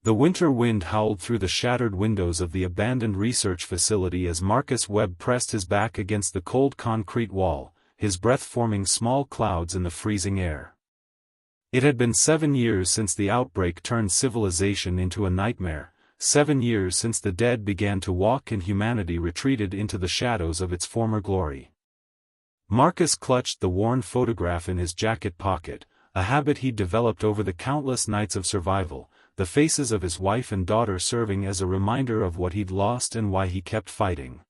The winter wind howled through the shattered windows of the abandoned research facility as Marcus Webb pressed his back against the cold concrete wall, his breath forming small clouds in the freezing air. It had been 7 years since the outbreak turned civilization into a nightmare, 7 years since the dead began to walk and humanity retreated into the shadows of its former glory. Marcus clutched the worn photograph in his jacket pocket, a habit he'd developed over the countless nights of survival, the faces of his wife and daughter serving as a reminder of what he'd lost and why he kept fighting.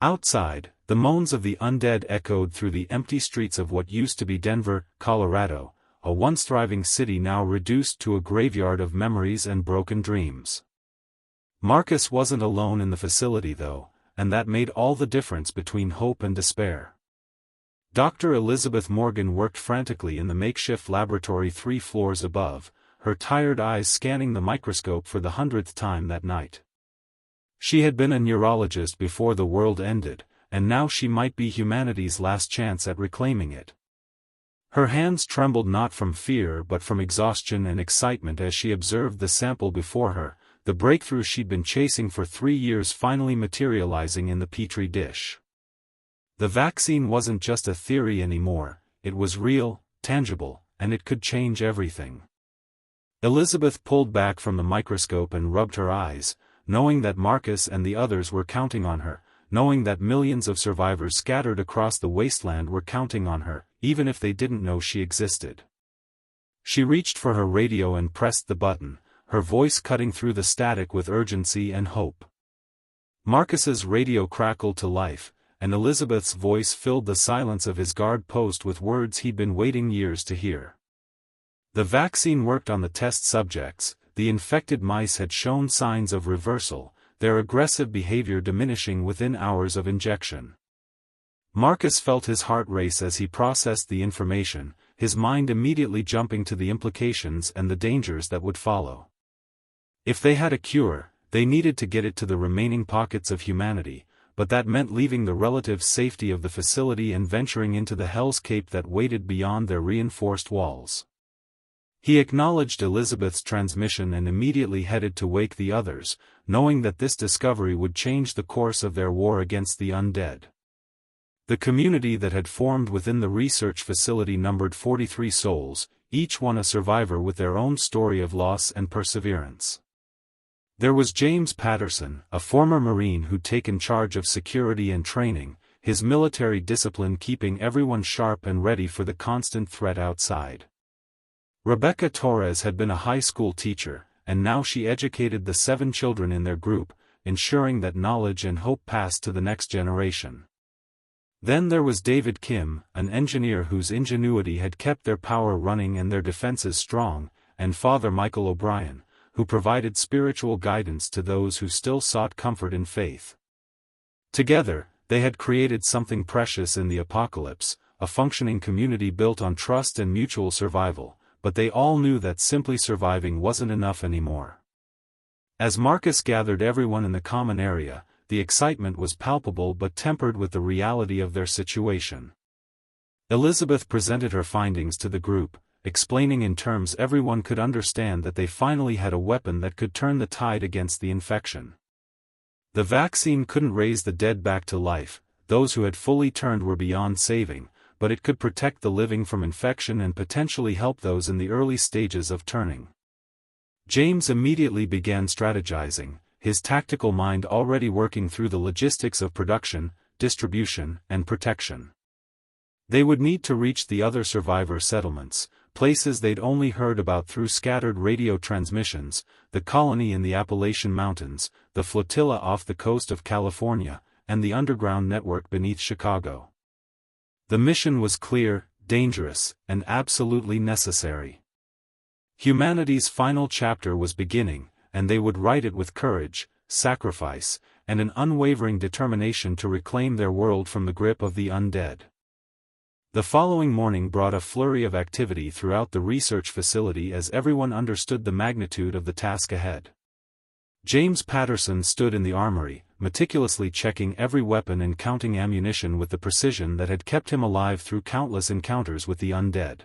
Outside, the moans of the undead echoed through the empty streets of what used to be Denver, Colorado, a once thriving city now reduced to a graveyard of memories and broken dreams. Marcus wasn't alone in the facility though, and that made all the difference between hope and despair. Dr. Elizabeth Morgan worked frantically in the makeshift laboratory 3 floors above, her tired eyes scanning the microscope for the 100th time that night. She had been a neurologist before the world ended, and now she might be humanity's last chance at reclaiming it. Her hands trembled not from fear but from exhaustion and excitement as she observed the sample before her, the breakthrough she'd been chasing for 3 years finally materializing in the petri dish. The vaccine wasn't just a theory anymore, it was real, tangible, and it could change everything. Elizabeth pulled back from the microscope and rubbed her eyes, knowing that Marcus and the others were counting on her, knowing that millions of survivors scattered across the wasteland were counting on her, even if they didn't know she existed. She reached for her radio and pressed the button, her voice cutting through the static with urgency and hope. Marcus's radio crackled to life, and Elizabeth's voice filled the silence of his guard post with words he'd been waiting years to hear. The vaccine worked on the test subjects, the infected mice had shown signs of reversal, their aggressive behavior diminishing within hours of injection. Marcus felt his heart race as he processed the information, his mind immediately jumping to the implications and the dangers that would follow. If they had a cure, they needed to get it to the remaining pockets of humanity, but that meant leaving the relative safety of the facility and venturing into the hellscape that waited beyond their reinforced walls. He acknowledged Elizabeth's transmission and immediately headed to wake the others, knowing that this discovery would change the course of their war against the undead. The community that had formed within the research facility numbered 43 souls, each one a survivor with their own story of loss and perseverance. There was James Patterson, a former Marine who'd taken charge of security and training, his military discipline keeping everyone sharp and ready for the constant threat outside. Rebecca Torres had been a high school teacher, and now she educated the 7 children in their group, ensuring that knowledge and hope passed to the next generation. Then there was David Kim, an engineer whose ingenuity had kept their power running and their defenses strong, and Father Michael O'Brien, who provided spiritual guidance to those who still sought comfort in faith. Together, they had created something precious in the apocalypse, a functioning community built on trust and mutual survival, but they all knew that simply surviving wasn't enough anymore. As Marcus gathered everyone in the common area, the excitement was palpable but tempered with the reality of their situation. Elizabeth presented her findings to the group, explaining in terms everyone could understand that they finally had a weapon that could turn the tide against the infection. The vaccine couldn't raise the dead back to life, those who had fully turned were beyond saving, but it could protect the living from infection and potentially help those in the early stages of turning. James immediately began strategizing, his tactical mind already working through the logistics of production, distribution, and protection. They would need to reach the other survivor settlements, places they'd only heard about through scattered radio transmissions, the colony in the Appalachian Mountains, the flotilla off the coast of California, and the underground network beneath Chicago. The mission was clear, dangerous, and absolutely necessary. Humanity's final chapter was beginning, and they would write it with courage, sacrifice, and an unwavering determination to reclaim their world from the grip of the undead. The following morning brought a flurry of activity throughout the research facility as everyone understood the magnitude of the task ahead. James Patterson stood in the armory, meticulously checking every weapon and counting ammunition with the precision that had kept him alive through countless encounters with the undead.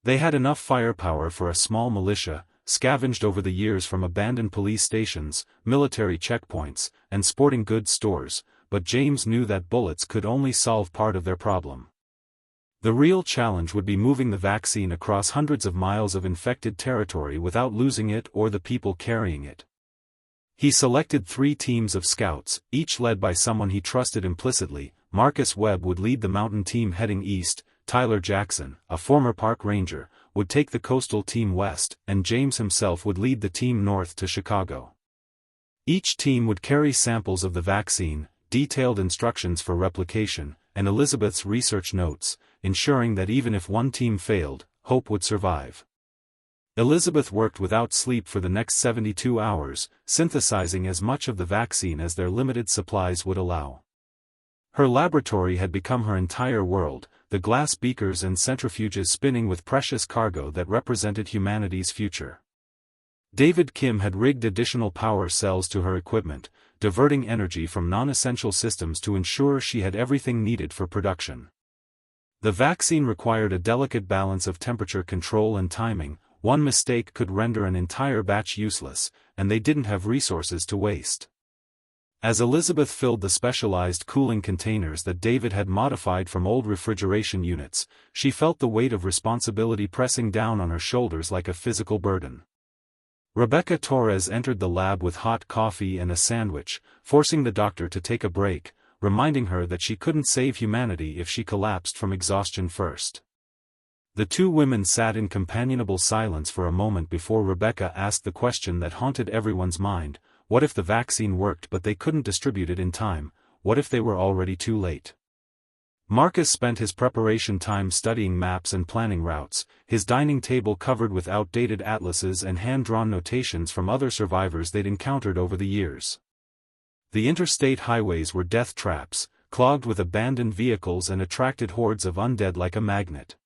They had enough firepower for a small militia, scavenged over the years from abandoned police stations, military checkpoints, and sporting goods stores, but James knew that bullets could only solve part of their problem. The real challenge would be moving the vaccine across hundreds of miles of infected territory without losing it or the people carrying it. He selected 3 teams of scouts, each led by someone he trusted implicitly. Marcus Webb would lead the mountain team heading east, Tyler Jackson, a former park ranger, would take the coastal team west, and James himself would lead the team north to Chicago. Each team would carry samples of the vaccine, detailed instructions for replication, and Elizabeth's research notes, ensuring that even if one team failed, hope would survive. Elizabeth worked without sleep for the next 72 hours, synthesizing as much of the vaccine as their limited supplies would allow. Her laboratory had become her entire world, the glass beakers and centrifuges spinning with precious cargo that represented humanity's future. David Kim had rigged additional power cells to her equipment, diverting energy from non-essential systems to ensure she had everything needed for production. The vaccine required a delicate balance of temperature control and timing. One mistake could render an entire batch useless, and they didn't have resources to waste. As Elizabeth filled the specialized cooling containers that David had modified from old refrigeration units, she felt the weight of responsibility pressing down on her shoulders like a physical burden. Rebecca Torres entered the lab with hot coffee and a sandwich, forcing the doctor to take a break, reminding her that she couldn't save humanity if she collapsed from exhaustion first. The 2 women sat in companionable silence for a moment before Rebecca asked the question that haunted everyone's mind: what if the vaccine worked but they couldn't distribute it in time? What if they were already too late? Marcus spent his preparation time studying maps and planning routes, his dining table covered with outdated atlases and hand-drawn notations from other survivors they'd encountered over the years. The interstate highways were death traps, clogged with abandoned vehicles and attracted hordes of undead like a magnet.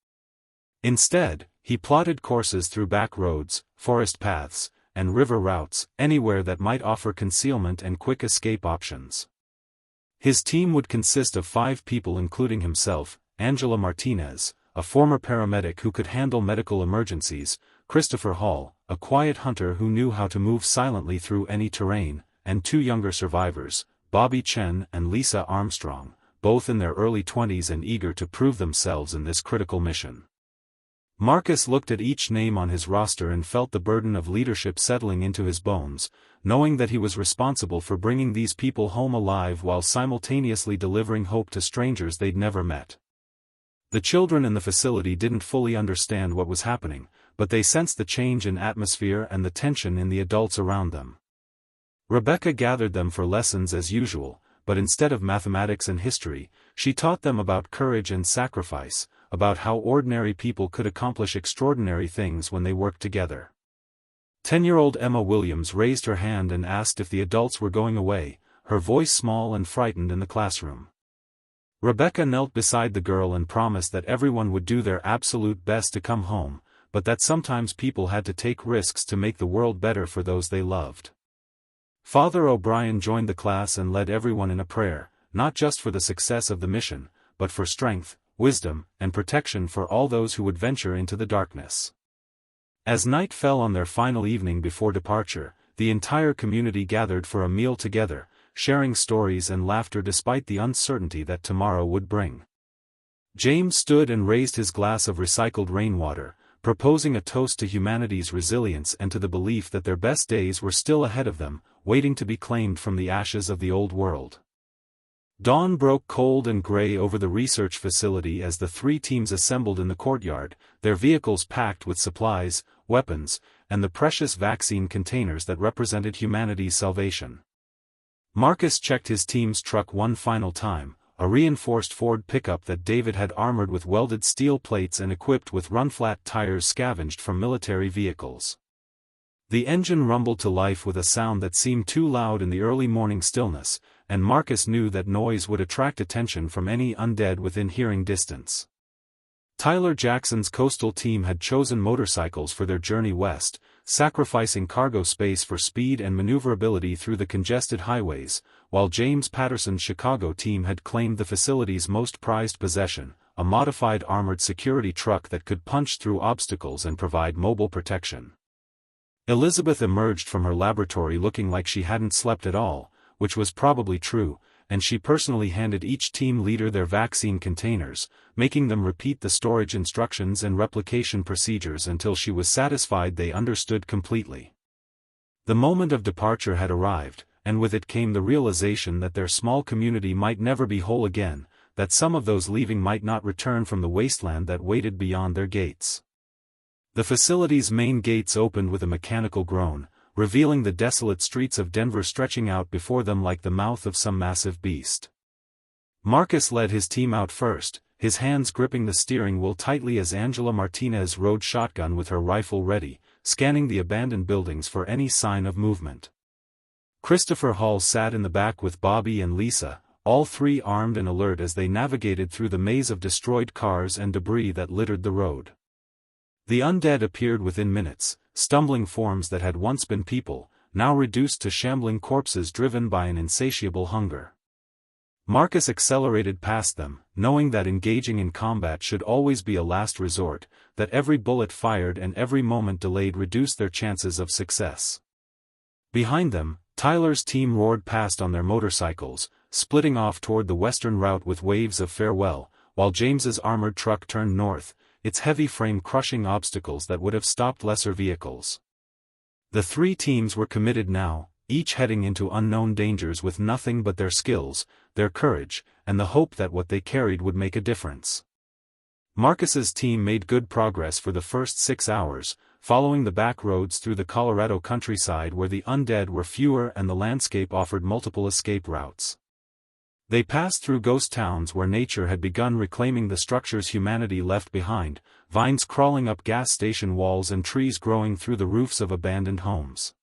Instead, he plotted courses through back roads, forest paths, and river routes, anywhere that might offer concealment and quick escape options. His team would consist of 5 people including himself: Angela Martinez, a former paramedic who could handle medical emergencies, Christopher Hall, a quiet hunter who knew how to move silently through any terrain, and 2 younger survivors, Bobby Chen and Lisa Armstrong, both in their early 20s and eager to prove themselves in this critical mission. Marcus looked at each name on his roster and felt the burden of leadership settling into his bones, knowing that he was responsible for bringing these people home alive while simultaneously delivering hope to strangers they'd never met. The children in the facility didn't fully understand what was happening, but they sensed the change in atmosphere and the tension in the adults around them. Rebecca gathered them for lessons as usual, but instead of mathematics and history, she taught them about courage and sacrifice, about how ordinary people could accomplish extraordinary things when they worked together. 10-year-old Emma Williams raised her hand and asked if the adults were going away, her voice small and frightened in the classroom. Rebecca knelt beside the girl and promised that everyone would do their absolute best to come home, but that sometimes people had to take risks to make the world better for those they loved. Father O'Brien joined the class and led everyone in a prayer, not just for the success of the mission, but for strength, wisdom, and protection for all those who would venture into the darkness. As night fell on their final evening before departure, the entire community gathered for a meal together, sharing stories and laughter despite the uncertainty that tomorrow would bring. James stood and raised his glass of recycled rainwater, proposing a toast to humanity's resilience and to the belief that their best days were still ahead of them, waiting to be claimed from the ashes of the old world. Dawn broke cold and gray over the research facility as the 3 teams assembled in the courtyard, their vehicles packed with supplies, weapons, and the precious vaccine containers that represented humanity's salvation. Marcus checked his team's truck one final time, a reinforced Ford pickup that David had armored with welded steel plates and equipped with run-flat tires scavenged from military vehicles. The engine rumbled to life with a sound that seemed too loud in the early morning stillness, and Marcus knew that noise would attract attention from any undead within hearing distance. Tyler Jackson's coastal team had chosen motorcycles for their journey west, sacrificing cargo space for speed and maneuverability through the congested highways, while James Patterson's Chicago team had claimed the facility's most prized possession, a modified armored security truck that could punch through obstacles and provide mobile protection. Elizabeth emerged from her laboratory looking like she hadn't slept at all, which was probably true, and she personally handed each team leader their vaccine containers, making them repeat the storage instructions and replication procedures until she was satisfied they understood completely. The moment of departure had arrived, and with it came the realization that their small community might never be whole again, that some of those leaving might not return from the wasteland that waited beyond their gates. The facility's main gates opened with a mechanical groan, revealing the desolate streets of Denver stretching out before them like the mouth of some massive beast. Marcus led his team out first, his hands gripping the steering wheel tightly as Angela Martinez rode shotgun with her rifle ready, scanning the abandoned buildings for any sign of movement. Christopher Hall sat in the back with Bobby and Lisa, all three armed and alert as they navigated through the maze of destroyed cars and debris that littered the road. The undead appeared within minutes, stumbling forms that had once been people, now reduced to shambling corpses driven by an insatiable hunger. Marcus accelerated past them, knowing that engaging in combat should always be a last resort, that every bullet fired and every moment delayed reduced their chances of success. Behind them, Tyler's team roared past on their motorcycles, splitting off toward the western route with waves of farewell, while James's armored truck turned north, its heavy frame crushing obstacles that would have stopped lesser vehicles. The three teams were committed now, each heading into unknown dangers with nothing but their skills, their courage, and the hope that what they carried would make a difference. Marcus's team made good progress for the first 6 hours, following the back roads through the Colorado countryside where the undead were fewer and the landscape offered multiple escape routes. They passed through ghost towns where nature had begun reclaiming the structures humanity left behind, vines crawling up gas station walls and trees growing through the roofs of abandoned homes.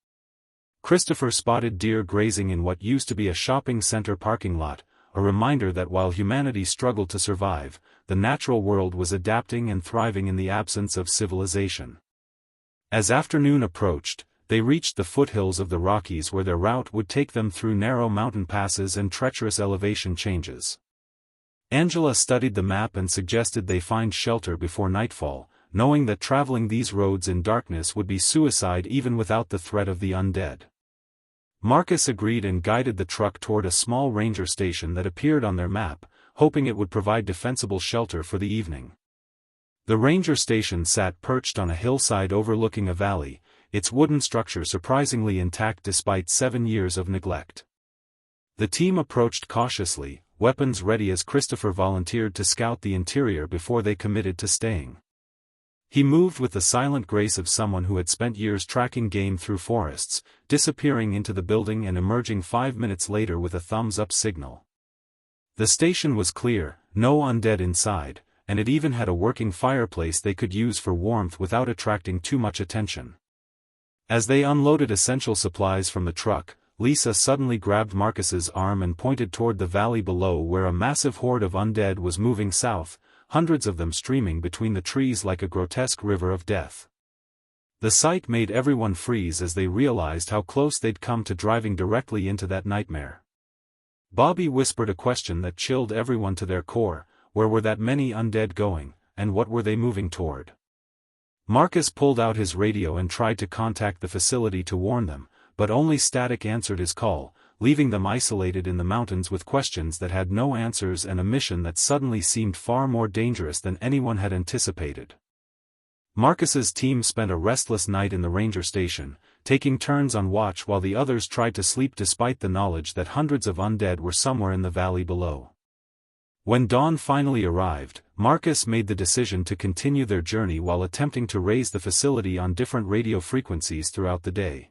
Christopher spotted deer grazing in what used to be a shopping center parking lot, a reminder that while humanity struggled to survive, the natural world was adapting and thriving in the absence of civilization. As afternoon approached, they reached the foothills of the Rockies where their route would take them through narrow mountain passes and treacherous elevation changes. Angela studied the map and suggested they find shelter before nightfall, knowing that traveling these roads in darkness would be suicide even without the threat of the undead. Marcus agreed and guided the truck toward a small ranger station that appeared on their map, hoping it would provide defensible shelter for the evening. The ranger station sat perched on a hillside overlooking a valley, its wooden structure surprisingly intact despite 7 years of neglect. The team approached cautiously, weapons ready as Christopher volunteered to scout the interior before they committed to staying. He moved with the silent grace of someone who had spent years tracking game through forests, disappearing into the building and emerging 5 minutes later with a thumbs-up signal. The station was clear, no undead inside, and it even had a working fireplace they could use for warmth without attracting too much attention. As they unloaded essential supplies from the truck, Lisa suddenly grabbed Marcus's arm and pointed toward the valley below where a massive horde of undead was moving south, hundreds of them streaming between the trees like a grotesque river of death. The sight made everyone freeze as they realized how close they'd come to driving directly into that nightmare. Bobby whispered a question that chilled everyone to their core: where were that many undead going, and what were they moving toward? Marcus pulled out his radio and tried to contact the facility to warn them, but only static answered his call, leaving them isolated in the mountains with questions that had no answers and a mission that suddenly seemed far more dangerous than anyone had anticipated. Marcus's team spent a restless night in the ranger station, taking turns on watch while the others tried to sleep despite the knowledge that hundreds of undead were somewhere in the valley below. When dawn finally arrived, Marcus made the decision to continue their journey while attempting to raise the facility on different radio frequencies throughout the day.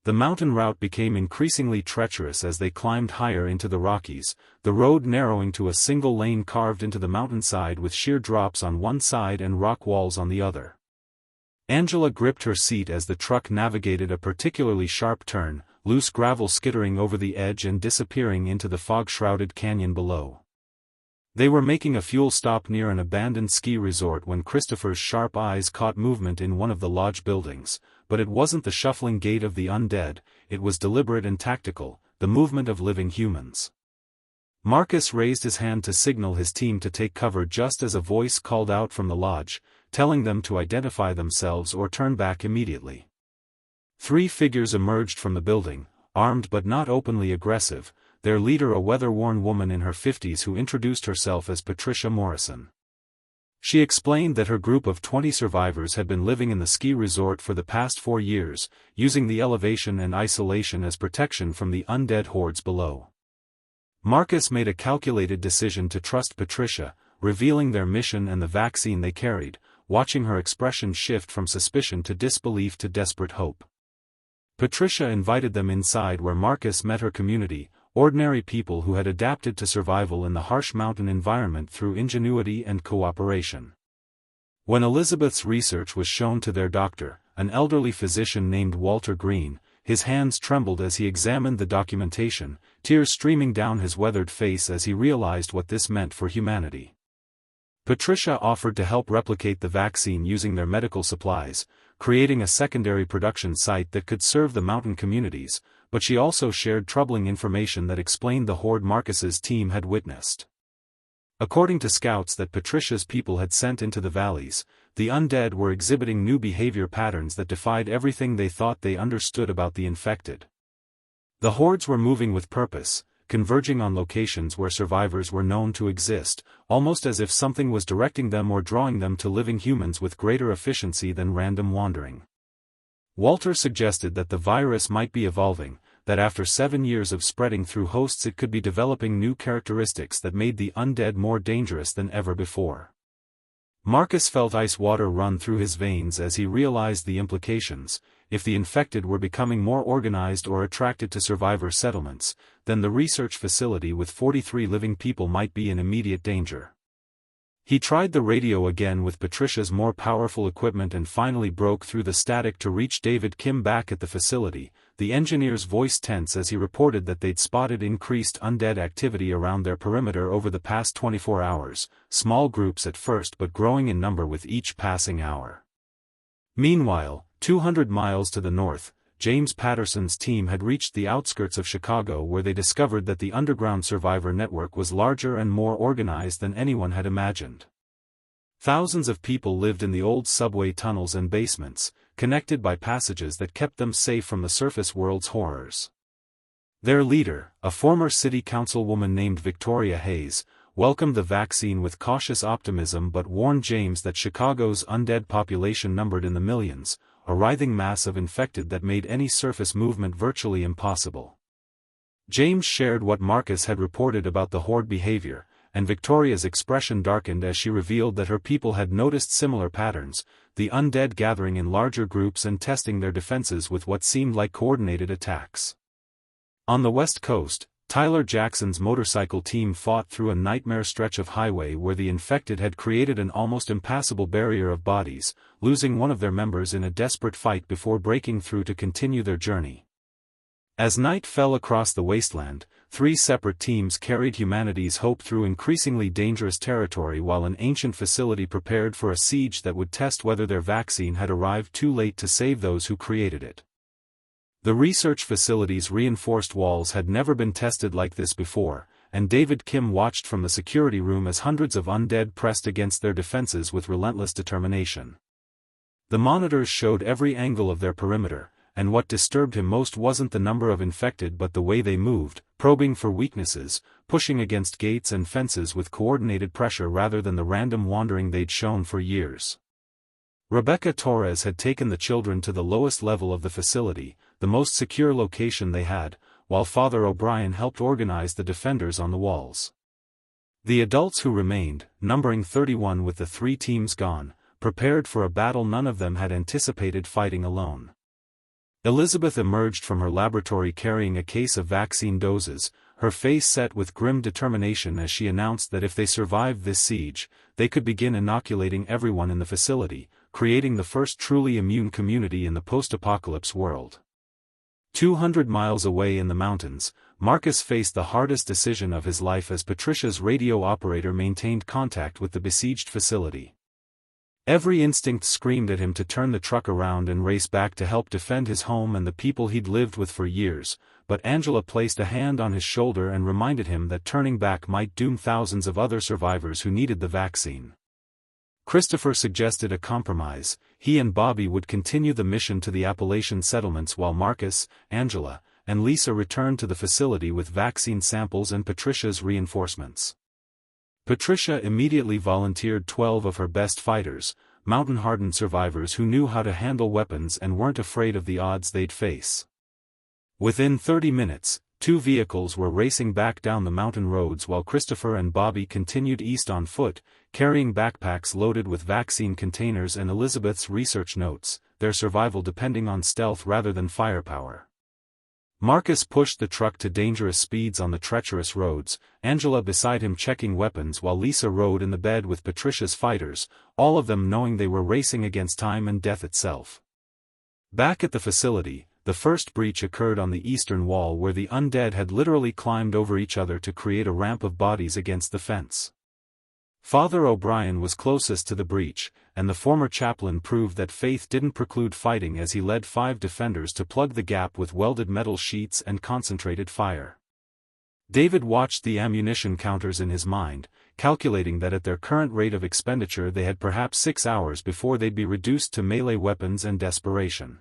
The mountain route became increasingly treacherous as they climbed higher into the Rockies, the road narrowing to a single lane carved into the mountainside with sheer drops on one side and rock walls on the other. Angela gripped her seat as the truck navigated a particularly sharp turn, loose gravel skittering over the edge and disappearing into the fog-shrouded canyon below. They were making a fuel stop near an abandoned ski resort when Christopher's sharp eyes caught movement in one of the lodge buildings, but it wasn't the shuffling gait of the undead, it was deliberate and tactical, the movement of living humans. Marcus raised his hand to signal his team to take cover just as a voice called out from the lodge, telling them to identify themselves or turn back immediately. 3 figures emerged from the building, armed but not openly aggressive, their leader a weather-worn woman in her 50s who introduced herself as Patricia Morrison. She explained that her group of 20 survivors had been living in the ski resort for the past 4 years, using the elevation and isolation as protection from the undead hordes below. Marcus made a calculated decision to trust Patricia, revealing their mission and the vaccine they carried, watching her expression shift from suspicion to disbelief to desperate hope. Patricia invited them inside where Marcus met her community, ordinary people who had adapted to survival in the harsh mountain environment through ingenuity and cooperation. When Elizabeth's research was shown to their doctor, an elderly physician named Walter Green, his hands trembled as he examined the documentation, tears streaming down his weathered face as he realized what this meant for humanity. Patricia offered to help replicate the vaccine using their medical supplies, creating a secondary production site that could serve the mountain communities, but she also shared troubling information that explained the horde Marcus's team had witnessed. According to scouts that Patricia's people had sent into the valleys, the undead were exhibiting new behavior patterns that defied everything they thought they understood about the infected. The hordes were moving with purpose, converging on locations where survivors were known to exist, almost as if something was directing them or drawing them to living humans with greater efficiency than random wandering. Walter suggested that the virus might be evolving, that after 7 years of spreading through hosts it could be developing new characteristics that made the undead more dangerous than ever before. Marcus felt ice water run through his veins as he realized the implications. If the infected were becoming more organized or attracted to survivor settlements, then the research facility with 43 living people might be in immediate danger. He tried the radio again with Patricia's more powerful equipment and finally broke through the static to reach David Kim back at the facility, the engineer's voice tense as he reported that they'd spotted increased undead activity around their perimeter over the past 24 hours, small groups at first but growing in number with each passing hour. Meanwhile, 200 miles to the north, James Patterson's team had reached the outskirts of Chicago where they discovered that the underground survivor network was larger and more organized than anyone had imagined. Thousands of people lived in the old subway tunnels and basements, connected by passages that kept them safe from the surface world's horrors. Their leader, a former city councilwoman named Victoria Hayes, welcomed the vaccine with cautious optimism but warned James that Chicago's undead population numbered in the millions, a writhing mass of infected that made any surface movement virtually impossible. James shared what Marcus had reported about the horde behavior, and Victoria's expression darkened as she revealed that her people had noticed similar patterns, the undead gathering in larger groups and testing their defenses with what seemed like coordinated attacks. On the West Coast, Tyler Jackson's motorcycle team fought through a nightmare stretch of highway where the infected had created an almost impassable barrier of bodies, losing one of their members in a desperate fight before breaking through to continue their journey. As night fell across the wasteland, 3 separate teams carried humanity's hope through increasingly dangerous territory while an ancient facility prepared for a siege that would test whether their vaccine had arrived too late to save those who created it. The research facility's reinforced walls had never been tested like this before, and David Kim watched from the security room as hundreds of undead pressed against their defenses with relentless determination. The monitors showed every angle of their perimeter, and what disturbed him most wasn't the number of infected but the way they moved, probing for weaknesses, pushing against gates and fences with coordinated pressure rather than the random wandering they'd shown for years. Rebecca Torres had taken the children to the lowest level of the facility, the most secure location they had, while Father O'Brien helped organize the defenders on the walls. The adults who remained, numbering 31 with the 3 teams gone, prepared for a battle none of them had anticipated fighting alone. Elizabeth emerged from her laboratory carrying a case of vaccine doses, her face set with grim determination as she announced that if they survived this siege, they could begin inoculating everyone in the facility, creating the first truly immune community in the post-apocalypse world. 200 miles away in the mountains, Marcus faced the hardest decision of his life as Patricia's radio operator maintained contact with the besieged facility. Every instinct screamed at him to turn the truck around and race back to help defend his home and the people he'd lived with for years, but Angela placed a hand on his shoulder and reminded him that turning back might doom thousands of other survivors who needed the vaccine. Christopher suggested a compromise. He and Bobby would continue the mission to the Appalachian settlements while Marcus, Angela, and Lisa returned to the facility with vaccine samples and Patricia's reinforcements. Patricia immediately volunteered 12 of her best fighters, mountain-hardened survivors who knew how to handle weapons and weren't afraid of the odds they'd face. Within 30 minutes, 2 vehicles were racing back down the mountain roads while Christopher and Bobby continued east on foot, carrying backpacks loaded with vaccine containers and Elizabeth's research notes, their survival depending on stealth rather than firepower. Marcus pushed the truck to dangerous speeds on the treacherous roads, Angela beside him checking weapons while Lisa rode in the bed with Patricia's fighters, all of them knowing they were racing against time and death itself. Back at the facility, the first breach occurred on the eastern wall where the undead had literally climbed over each other to create a ramp of bodies against the fence. Father O'Brien was closest to the breach, and the former chaplain proved that faith didn't preclude fighting as he led 5 defenders to plug the gap with welded metal sheets and concentrated fire. David watched the ammunition counters in his mind, calculating that at their current rate of expenditure they had perhaps 6 hours before they'd be reduced to melee weapons and desperation.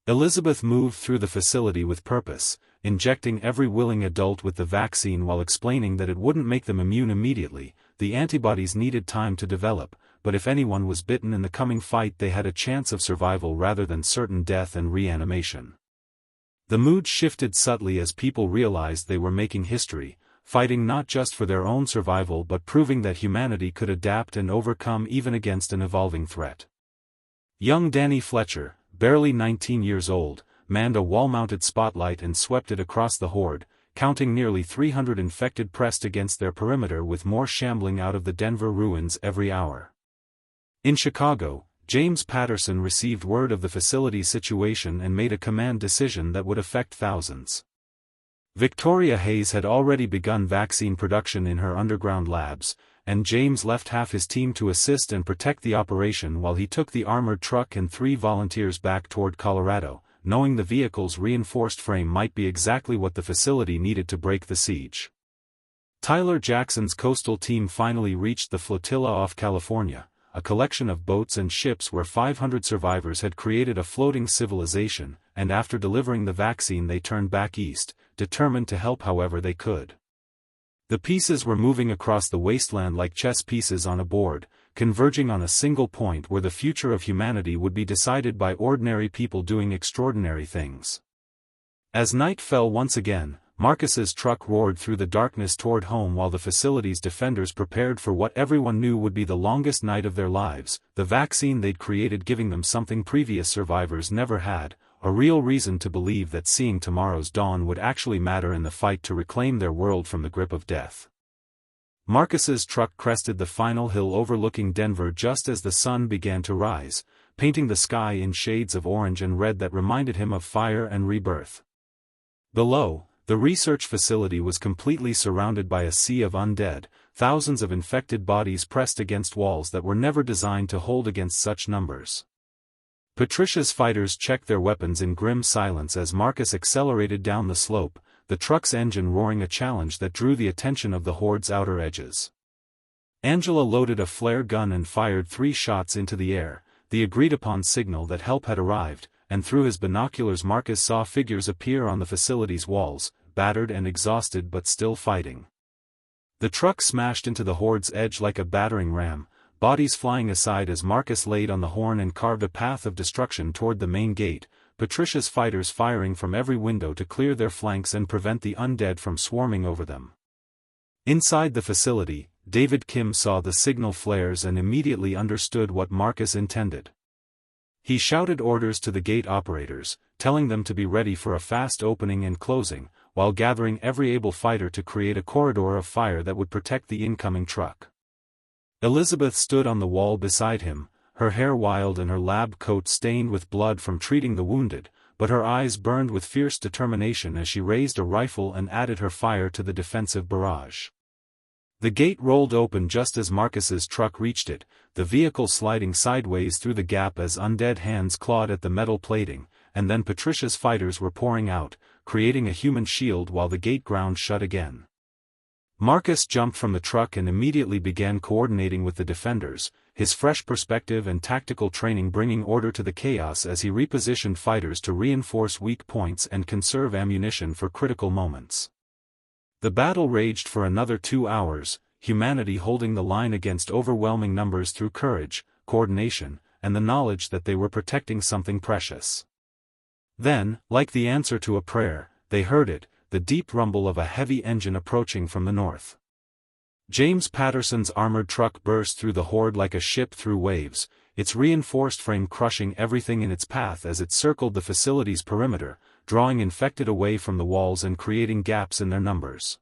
Elizabeth moved through the facility with purpose, injecting every willing adult with the vaccine while explaining that it wouldn't make them immune immediately, the antibodies needed time to develop, but if anyone was bitten in the coming fight they had a chance of survival rather than certain death and reanimation. The mood shifted subtly as people realized they were making history, fighting not just for their own survival but proving that humanity could adapt and overcome even against an evolving threat. Young Danny Fletcher, barely 19 years old, manned a wall-mounted spotlight and swept it across the horde, counting nearly 300 infected pressed against their perimeter with more shambling out of the Denver ruins every hour. In Chicago, James Patterson received word of the facility's situation and made a command decision that would affect thousands. Victoria Hayes had already begun vaccine production in her underground labs, and James left half his team to assist and protect the operation while he took the armored truck and 3 volunteers back toward Colorado, knowing the vehicle's reinforced frame might be exactly what the facility needed to break the siege. Tyler Jackson's coastal team finally reached the flotilla off California, a collection of boats and ships where 500 survivors had created a floating civilization, and after delivering the vaccine they turned back east, determined to help however they could. The pieces were moving across the wasteland like chess pieces on a board, converging on a single point where the future of humanity would be decided by ordinary people doing extraordinary things. As night fell once again, Marcus's truck roared through the darkness toward home while the facility's defenders prepared for what everyone knew would be the longest night of their lives, the vaccine they'd created giving them something previous survivors never had, a real reason to believe that seeing tomorrow's dawn would actually matter in the fight to reclaim their world from the grip of death. Marcus's truck crested the final hill overlooking Denver just as the sun began to rise, painting the sky in shades of orange and red that reminded him of fire and rebirth. Below, the research facility was completely surrounded by a sea of undead, thousands of infected bodies pressed against walls that were never designed to hold against such numbers. Patricia's fighters checked their weapons in grim silence as Marcus accelerated down the slope, the truck's engine roaring a challenge that drew the attention of the horde's outer edges. Angela loaded a flare gun and fired 3 shots into the air, the agreed-upon signal that help had arrived, and through his binoculars Marcus saw figures appear on the facility's walls, battered and exhausted but still fighting. The truck smashed into the horde's edge like a battering ram, bodies flying aside as Marcus laid on the horn and carved a path of destruction toward the main gate, Patricia's fighters firing from every window to clear their flanks and prevent the undead from swarming over them. Inside the facility, David Kim saw the signal flares and immediately understood what Marcus intended. He shouted orders to the gate operators, telling them to be ready for a fast opening and closing, while gathering every able fighter to create a corridor of fire that would protect the incoming truck. Elizabeth stood on the wall beside him, her hair wild and her lab coat stained with blood from treating the wounded, but her eyes burned with fierce determination as she raised a rifle and added her fire to the defensive barrage. The gate rolled open just as Marcus's truck reached it, the vehicle sliding sideways through the gap as undead hands clawed at the metal plating, and then Patricia's fighters were pouring out, creating a human shield while the gate ground shut again. Marcus jumped from the truck and immediately began coordinating with the defenders, his fresh perspective and tactical training bringing order to the chaos as he repositioned fighters to reinforce weak points and conserve ammunition for critical moments. The battle raged for another 2 hours, humanity holding the line against overwhelming numbers through courage, coordination, and the knowledge that they were protecting something precious. Then, like the answer to a prayer, they heard it, the deep rumble of a heavy engine approaching from the north. James Patterson's armored truck burst through the horde like a ship through waves, its reinforced frame crushing everything in its path as it circled the facility's perimeter, drawing infected away from the walls and creating gaps in their numbers.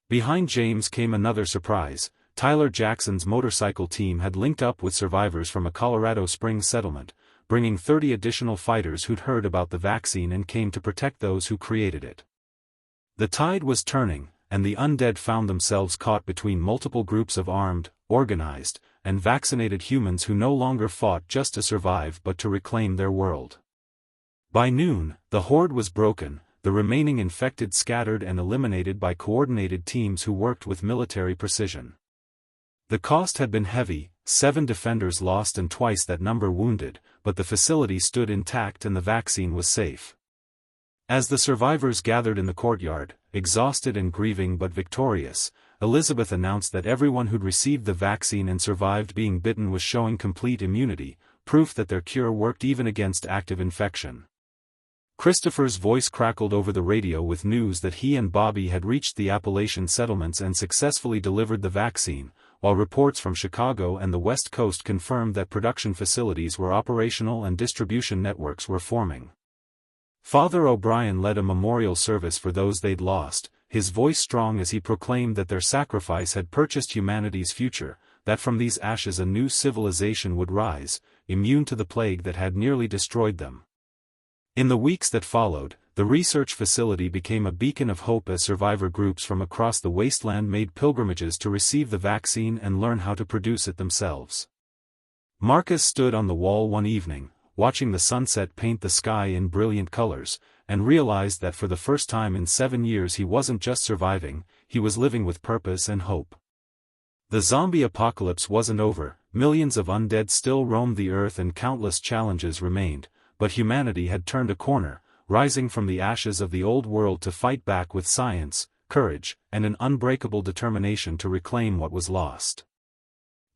Behind James came another surprise. Tyler Jackson's motorcycle team had linked up with survivors from a Colorado Springs settlement, bringing 30 additional fighters who'd heard about the vaccine and came to protect those who created it. The tide was turning, and the undead found themselves caught between multiple groups of armed, organized, and vaccinated humans who no longer fought just to survive but to reclaim their world. By noon, the horde was broken, the remaining infected scattered and eliminated by coordinated teams who worked with military precision. The cost had been heavy, 7 defenders lost and twice that number wounded, but the facility stood intact and the vaccine was safe. As the survivors gathered in the courtyard, exhausted and grieving but victorious, Elizabeth announced that everyone who'd received the vaccine and survived being bitten was showing complete immunity, proof that their cure worked even against active infection. Christopher's voice crackled over the radio with news that he and Bobby had reached the Appalachian settlements and successfully delivered the vaccine, while reports from Chicago and the West Coast confirmed that production facilities were operational and distribution networks were forming. Father O'Brien led a memorial service for those they'd lost, his voice strong as he proclaimed that their sacrifice had purchased humanity's future, that from these ashes a new civilization would rise, immune to the plague that had nearly destroyed them. In the weeks that followed, the research facility became a beacon of hope as survivor groups from across the wasteland made pilgrimages to receive the vaccine and learn how to produce it themselves. Marcus stood on the wall one evening, watching the sunset paint the sky in brilliant colors, and realized that for the first time in 7 years he wasn't just surviving, he was living with purpose and hope. The zombie apocalypse wasn't over, millions of undead still roamed the earth and countless challenges remained, but humanity had turned a corner, rising from the ashes of the old world to fight back with science, courage, and an unbreakable determination to reclaim what was lost.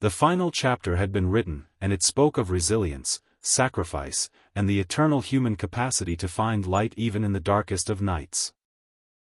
The final chapter had been written, and it spoke of resilience, sacrifice, and the eternal human capacity to find light even in the darkest of nights.